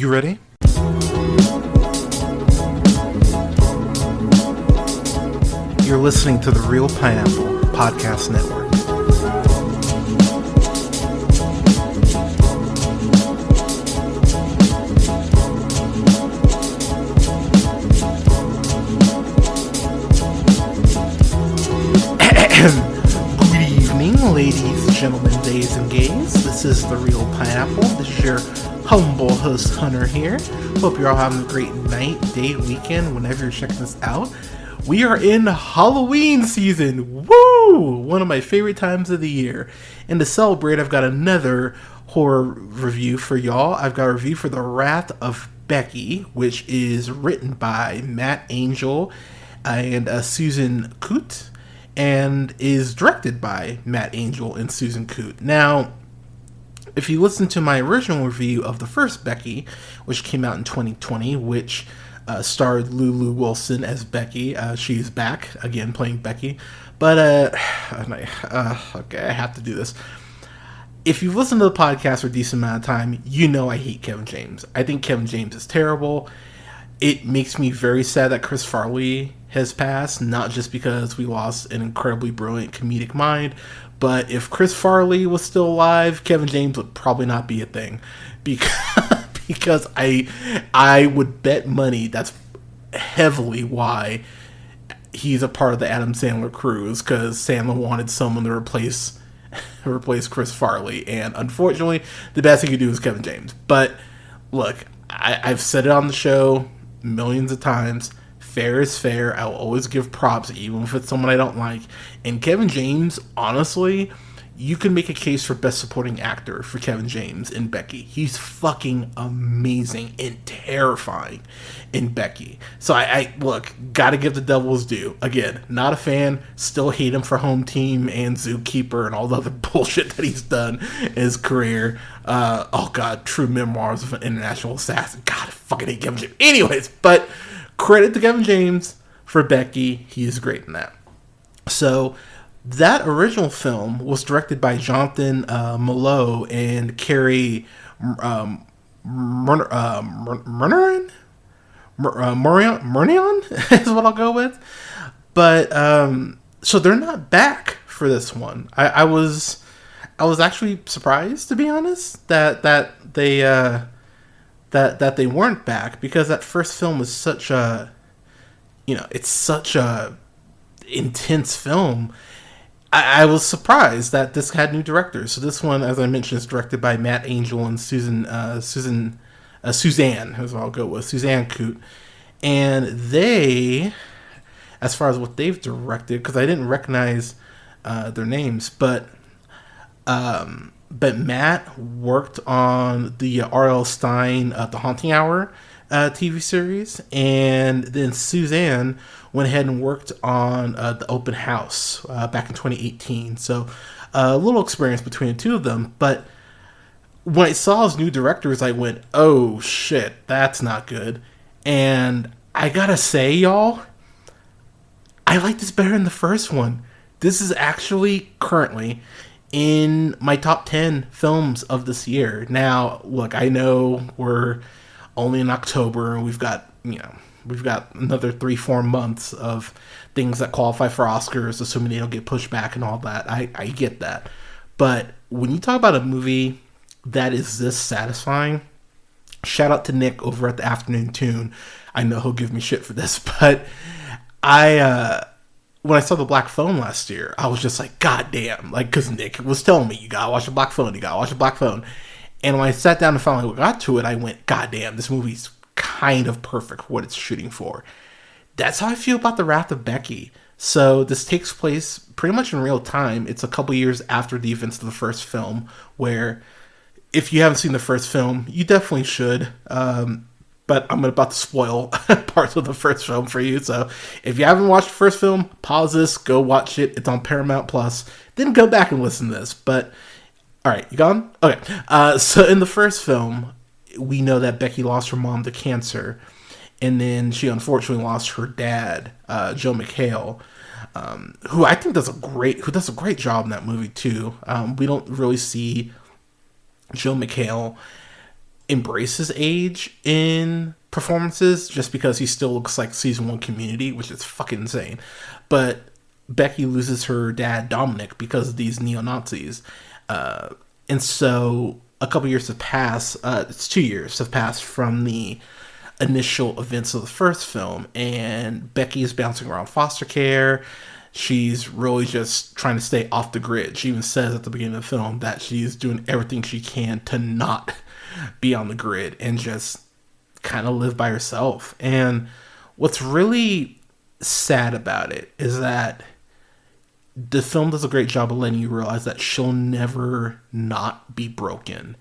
You ready? You're listening to the Real Pineapple Podcast Network. Good evening, ladies, gentlemen, gays, and gays. This is the Real Pineapple. This is your humble host, Hunter, here. Hope you're all having a great night, day, weekend, whenever you're checking this out. We are in Halloween season. Woo! One of my favorite times of the year. And to celebrate, I've got another horror review for y'all. I've got a review for The Wrath of Becky, which is written by Matt Angel and Susan Coote, and is directed by Matt Angel and Susan Coote. Now, if you listen to my original review of the first Becky, which came out in 2020, which starred Lulu Wilson as Becky. She's back again playing Becky. But, okay, I have to do this. If you've listened to the podcast for a decent amount of time, you know I hate Kevin James. I think Kevin James is terrible. It makes me very sad that Chris Farley has passed, not just because we lost an incredibly brilliant comedic mind, but if Chris Farley was still alive, Kevin James would probably not be a thing. Because I would bet money that's heavily why he's a part of the Adam Sandler crew, because Sandler wanted someone to replace Chris Farley, and unfortunately, the best he could do is Kevin James. But look, I've said it on the show millions of times. Fair is fair. I will always give props, even if it's someone I don't like. And Kevin James, honestly, you can make a case for best supporting actor for Kevin James in Becky. He's fucking amazing and terrifying in Becky. So I look, gotta give the devil his due. Again, not a fan, still hate him for Home Team and Zookeeper and all the other bullshit that he's done in his career. Oh god, True Memoirs of an International Assassin. God, I fucking hate Kevin James. Anyways, but credit to Kevin James for Becky. He is great in that. So, that original film was directed by Jonathan Malo and Carrie Murnion is what I'll go with. But so they're not back for this one. I was actually surprised, to be honest, that they weren't back, because that first film was such a, it's such a intense film. I was surprised that this had new directors. So this one, as I mentioned, is directed by Matt Angel and Suzanne, is what I'll go with, Suzanne Coote. And they, as far as what they've directed, because I didn't recognize their names, but Matt worked on the R.L. Stine The Haunting Hour TV series, and then Suzanne went ahead and worked on The Open House back in 2018. So a little experience between the two of them. But when I saw as new directors, I went, oh shit, that's not good. And I gotta say, y'all, I like this better than the first one. This is actually currently in my top 10 films of this year. Now, look, I know we're only in October, and we've got another 3-4 months of things that qualify for Oscars, assuming they don't get pushed back and all that. I get that. But when you talk about a movie that is this satisfying, shout out to Nick over at the Afternoon Tune. I know he'll give me shit for this, but when I saw The Black Phone last year, I was just like, god damn. Like, because Nick was telling me, you gotta watch The Black Phone, And when I sat down and finally got to it, I went, god damn, this movie's kind of perfect for what it's shooting for. That's how I feel about The Wrath of Becky. So this takes place pretty much in real time. It's a couple years after the events of the first film, where if you haven't seen the first film, you definitely should. But I'm about to spoil parts of the first film for you. So if you haven't watched the first film, pause this, go watch it. It's on Paramount Plus. Then go back and listen to this. But all right, you gone? Okay. So in the first film, we know that Becky lost her mom to cancer, and then she unfortunately lost her dad, Joe McHale, who I think does a great job in that movie too. We don't really see Joe McHale embrace his age in performances just because he still looks like season 1 Community, which is fucking insane. But Becky loses her dad, Dominic, because of these neo-Nazis. And so a couple years have passed. It's 2 years have passed from the initial events of the first film, and Becky is bouncing around foster care. She's really just trying to stay off the grid. She even says at the beginning of the film that she's doing everything she can to not be on the grid and just kind of live by herself. And what's really sad about it is that the film does a great job of letting you realize that she'll never not be broken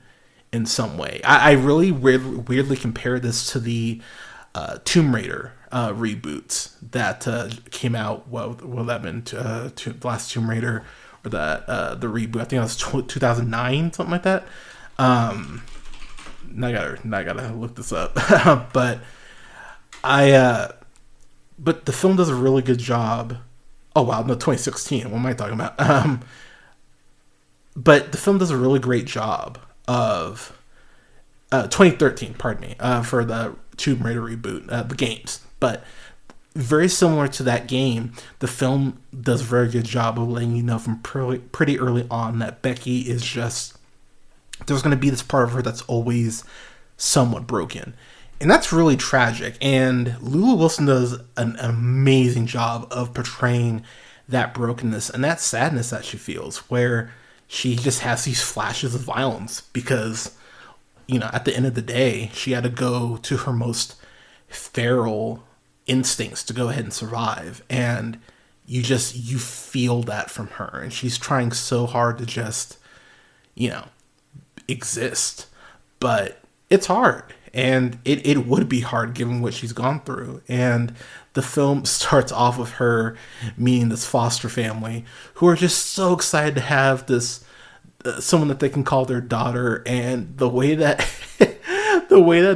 in some way. I really weirdly compare this to the Tomb Raider reboots that came out. Well, that been the last Tomb Raider, or that the reboot. I think it was 2009, something like that. Now I gotta look this up. But the film does a really good job. Oh wow, no, 2016. What am I talking about? But the film does a really great job of 2013. Pardon me, for the Tomb Raider reboot, the games. But very similar to that game, the film does a very good job of letting you know from pretty early on that Becky is just, there's going to be this part of her that's always somewhat broken. And that's really tragic. And Lulu Wilson does an amazing job of portraying that brokenness and that sadness that she feels, where she just has these flashes of violence because, you know, at the end of the day, she had to go to her most feral instincts to go ahead and survive. And you feel that from her. And she's trying so hard to just, you know, exist. But it's hard. And it would be hard given what she's gone through. And the film starts off with her meeting this foster family who are just so excited to have this someone that they can call their daughter. And the way that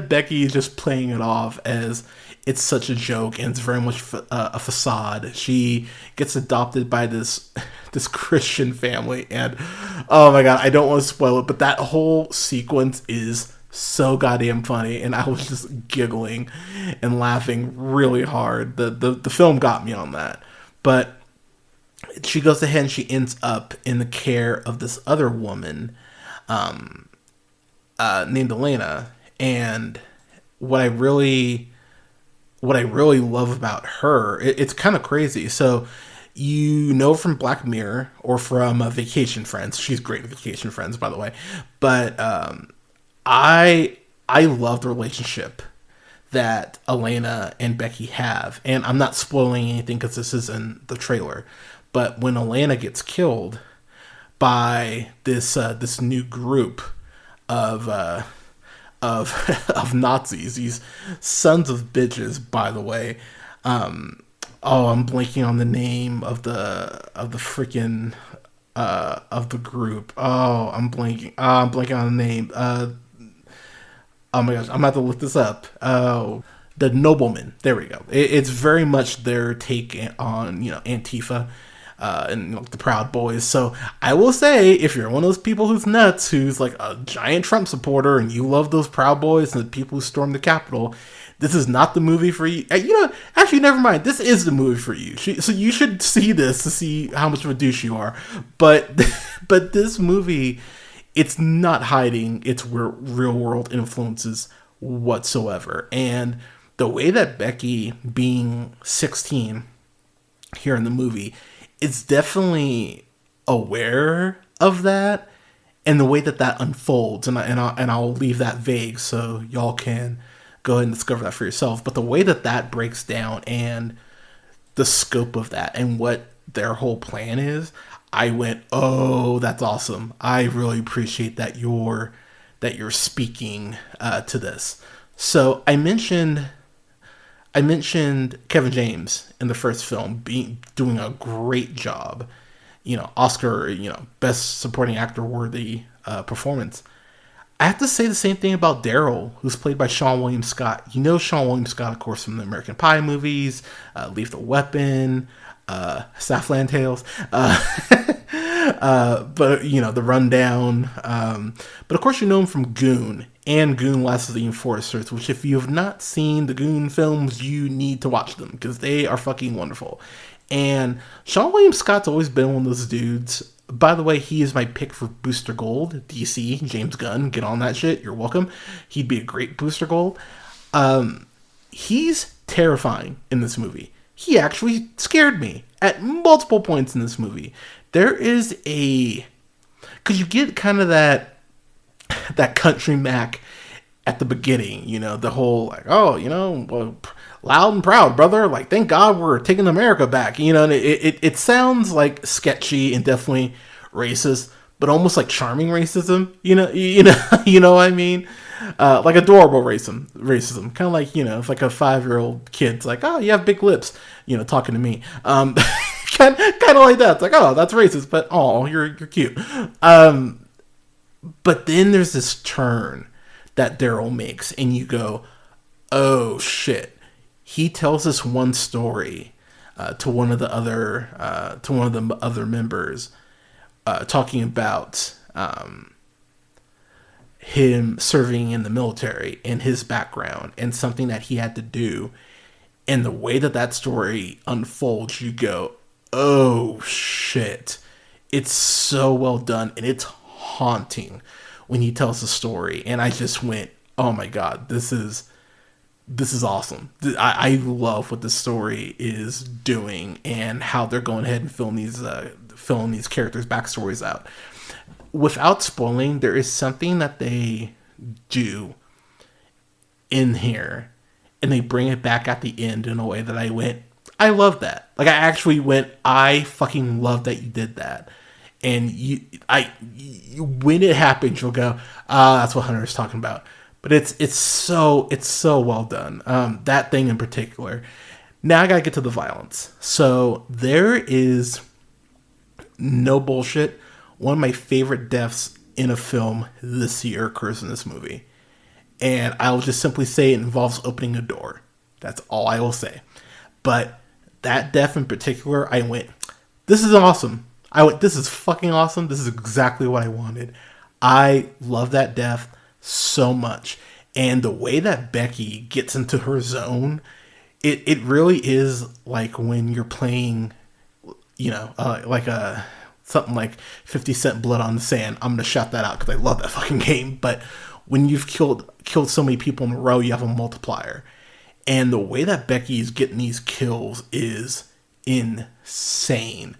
Becky is just playing it off as it's such a joke and it's very much a facade. She gets adopted by this Christian family, and oh my god, I don't want to spoil it, but that whole sequence is so goddamn funny, and I was just giggling and laughing really hard. The film got me on that. But she goes ahead and she ends up in the care of this other woman named Elena. And what I really love about her, it's kind of crazy. So, you know, from Black Mirror or from Vacation Friends, she's great at Vacation Friends, by the way. But I love the relationship that Elena and Becky have. And I'm not spoiling anything because this is in the trailer. But when Elena gets killed by this new group of Nazis, these sons of bitches, by the way. I'm blanking on the name of the freaking of the group. I'm blanking on the name. Oh my gosh, I'm about to look this up. The Noblemen. There we go. It's very much their take on, you know, Antifa. And, you know, the Proud Boys. So I will say, if you're one of those people who's nuts, who's like a giant Trump supporter, and you love those Proud Boys and the people who stormed the Capitol, this is not the movie for you. You know, actually, never mind. This is the movie for you. So you should see this to see how much of a douche you are. But this movie, it's not hiding its real world influences whatsoever. And the way that Becky, being 16 here in the movie, it's definitely aware of that, and the way that unfolds, and I'll leave that vague so y'all can go ahead and discover that for yourself. But the way that breaks down and the scope of that and what their whole plan is, I went, oh, that's awesome. I really appreciate that you're speaking to this. So I mentioned Kevin James in the first film doing a great job, you know, Oscar, you know, best supporting actor worthy performance. I have to say the same thing about Daryl, who's played by Seann William Scott. You know Seann William Scott, of course, from the American Pie movies, Lethal Weapon, Southland Tales. But the rundown. But of course, you know him from Goon and Goon: Last of the Enforcers, which if you have not seen the Goon films, you need to watch them because they are fucking wonderful. And Sean William Scott's always been one of those dudes. By the way, he is my pick for Booster Gold. DC, James Gunn, get on that shit. You're welcome. He'd be a great Booster Gold. He's terrifying in this movie. He actually scared me at multiple points in this movie. There is because you get kind of that country Mac at the beginning, the whole well, loud and proud, brother. Like, thank God we're taking America back, and it sounds like sketchy and definitely racist, but almost like charming racism, you know what I mean? Like adorable racism, kind of like, if like a 5-year-old kid's like, oh, you have big lips, talking to me, kind of like that. It's like, oh, that's racist, but oh, you're cute. But then there's this turn that Daryl makes, and you go, oh shit. He tells us one story to one of the other members, talking about him serving in the military and his background and something that he had to do. And the way that story unfolds, you go, oh shit. It's so well done, and it's haunting when he tells the story. And I just went, oh my God, this is awesome. I love what the story is doing and how they're going ahead and filling these characters' backstories out. Without spoiling, there is something that they do in here, and they bring it back at the end in a way that I went, I love that. Like, I actually went, I fucking love that you did that. And when it happens, you'll go, that's what Hunter's talking about. But it's so well done. That thing in particular. Now I gotta get to the violence. So there is no bullshit. One of my favorite deaths in a film this year occurs in this movie. And I will just simply say it involves opening a door. That's all I will say. But that death in particular, I went, this is awesome. This is fucking awesome. This is exactly what I wanted. I love that death so much. And the way that Becky gets into her zone, it really is like when you're playing, something like 50 Cent Blood on the Sand. I'm going to shout that out because I love that fucking game. But when you've killed so many people in a row, you have a multiplier. And the way that Becky is getting these kills is insane.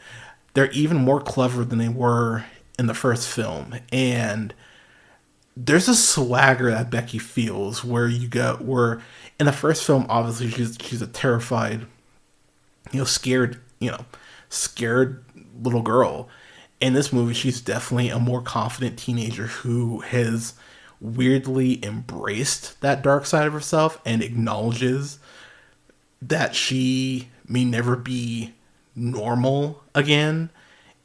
They're even more clever than they were in the first film. And there's a swagger that Becky feels where in the first film, obviously she's a terrified, scared little girl. In this movie, she's definitely a more confident teenager who has weirdly embraced that dark side of herself and acknowledges that she may never be normal again.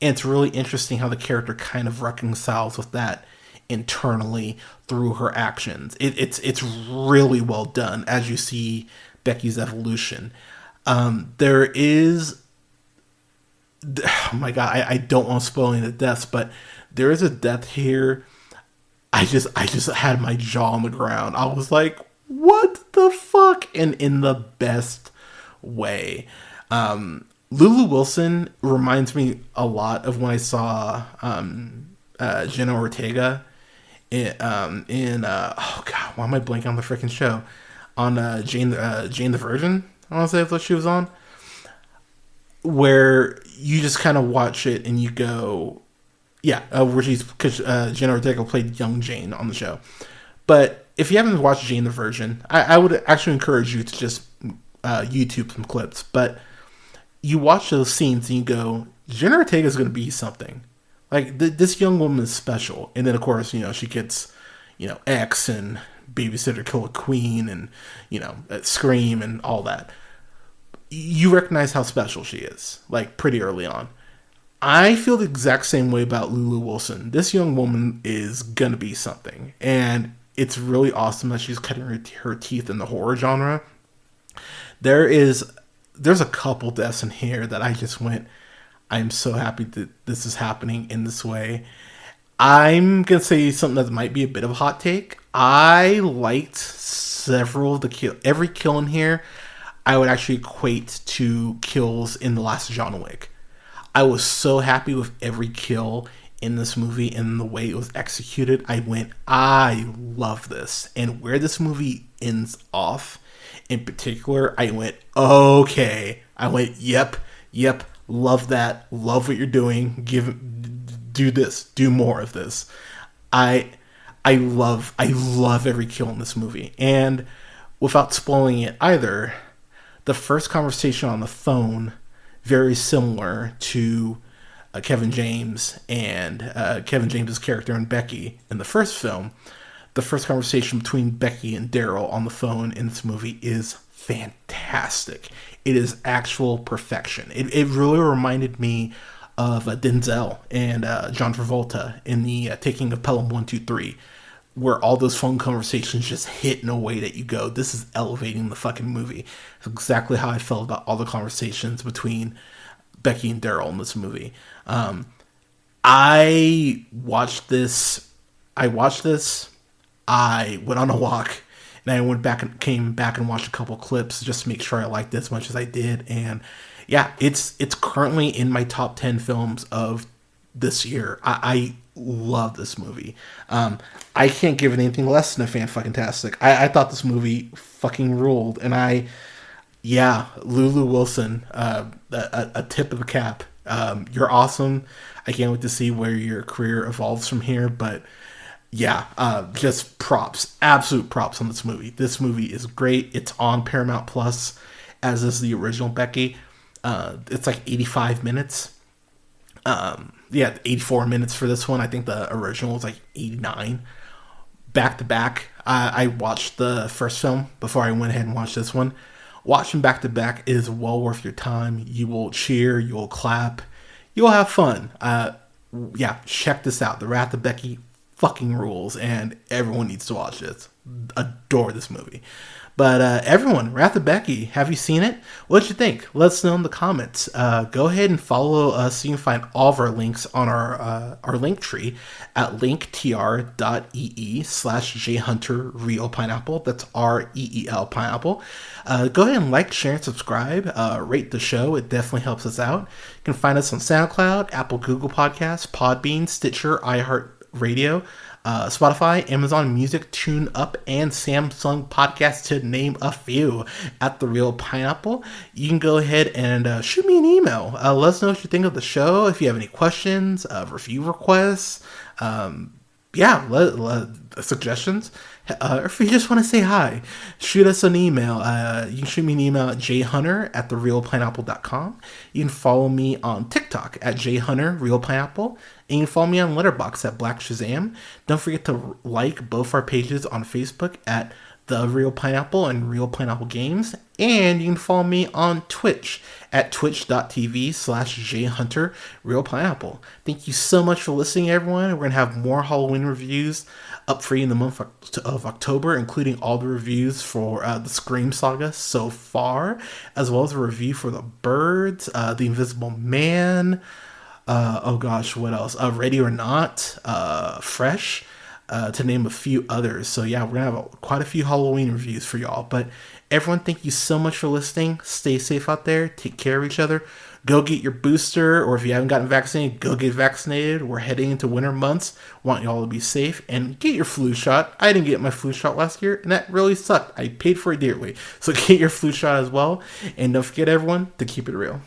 And it's really interesting how the character kind of reconciles with that internally through her actions. It's really well done as you see Becky's evolution. There is, oh my God, I don't want to spoil any of the deaths, but there is a death here. I just had my jaw on the ground. I was like, what the fuck? And in the best way. Lulu Wilson reminds me a lot of when I saw Jenna Ortega in oh God, why am I blanking on the freaking show? On Jane the Virgin, I want to say that's what she was on. Where you just kind of watch it and you go, yeah, because Jenna Ortega played young Jane on the show. But if you haven't watched Jane the Virgin, I would actually encourage you to just YouTube some clips. But you watch those scenes and you go, Jenna Ortega is going to be something. Like, this young woman is special. And then, of course, she gets, X and Babysitter Killer Queen and, Scream and all that. You recognize how special she is, like, pretty early on. I feel the exact same way about Lulu Wilson. This young woman is going to be something. And it's really awesome that she's cutting her teeth in the horror genre. There's a couple deaths in here that I just went, I'm so happy that this is happening in this way. I'm gonna say something that might be a bit of a hot take. I liked several of the every kill in here. I would actually equate to kills in the last John Wick. I was so happy with every kill in this movie and the way it was executed. I love this. And where this movie ends off, in particular, I went, okay. I went, yep, love that. Love what you're doing. Do this. Do more of this. I love every kill in this movie. And without spoiling it either, the first conversation on the phone, very similar to Kevin James and Kevin James's character and Becky in the first film. The first conversation between Becky and Daryl on the phone in this movie is fantastic. It is actual perfection. It really reminded me of Denzel and John Travolta in the Taking of Pelham 123, where all those phone conversations just hit in a way that you go, this is elevating the fucking movie. It's exactly how I felt about all the conversations between Becky and Daryl in this movie. I watched this. I went on a walk, and I came back and watched a couple clips just to make sure I liked it as much as I did. And yeah, it's currently in my top 10 films of this year. I love this movie. I can't give it anything less than a fan-fucking-tastic. I thought this movie fucking ruled, and Lulu Wilson, a tip of the cap. You're awesome. I can't wait to see where your career evolves from here, but just props, absolute props on this movie. This movie is great. It's on Paramount Plus, as is the original Becky. It's like 85 minutes. 84 minutes for this one. I think the original was like 89. Back to back. I watched the first film before I went ahead and watched this one. Watching back to back is well worth your time. You will cheer, you will clap, you will have fun. Check this out. The Wrath of Becky fucking rules, and everyone needs to watch this. Adore this movie. But everyone, Wrath of Becky, have you seen it? What did you think? Let us know in the comments. Go ahead and follow us so you can find all of our links on our link tree at linktr.ee/jhunterreelpineapple. That's REEL pineapple. Go ahead and like, share, and subscribe. Rate the show. It definitely helps us out. You can find us on SoundCloud, Apple, Google Podcasts, Podbean, Stitcher, iHeartRadio, Spotify, Amazon Music, TuneUp, and Samsung Podcast, to name a few, at The Real Pineapple. You can go ahead and shoot me an email. Let us know what you think of the show. If you have any questions, review requests, suggestions, or if you just want to say hi, shoot us an email. You can shoot me an email at jhunter@therealpineapple.com. You can follow me on TikTok at jhunterrealpineapple, and you can follow me on Letterboxd at Black Shazam. Don't forget to like both our pages on Facebook at The Real Pineapple and Real Pineapple Games. And you can follow me on Twitch at twitch.tv/jhunterrealpineapple. Thank you so much for listening, everyone. We're going to have more Halloween reviews up for you in the month of October, including all the reviews for the Scream saga so far, as well as a review for The Birds, The Invisible Man, what else? Ready or Not, Fresh, to name a few others. So yeah, we're gonna have quite a few Halloween reviews for y'all. But everyone, thank you so much for listening. Stay safe out there. Take care of each other. Go get your booster, or if you haven't gotten vaccinated, go get vaccinated. We're heading into winter months. Want y'all to be safe, and get your flu shot. I didn't get my flu shot last year, and that really sucked. I paid for it dearly. So get your flu shot as well. And don't forget, everyone, to keep it real.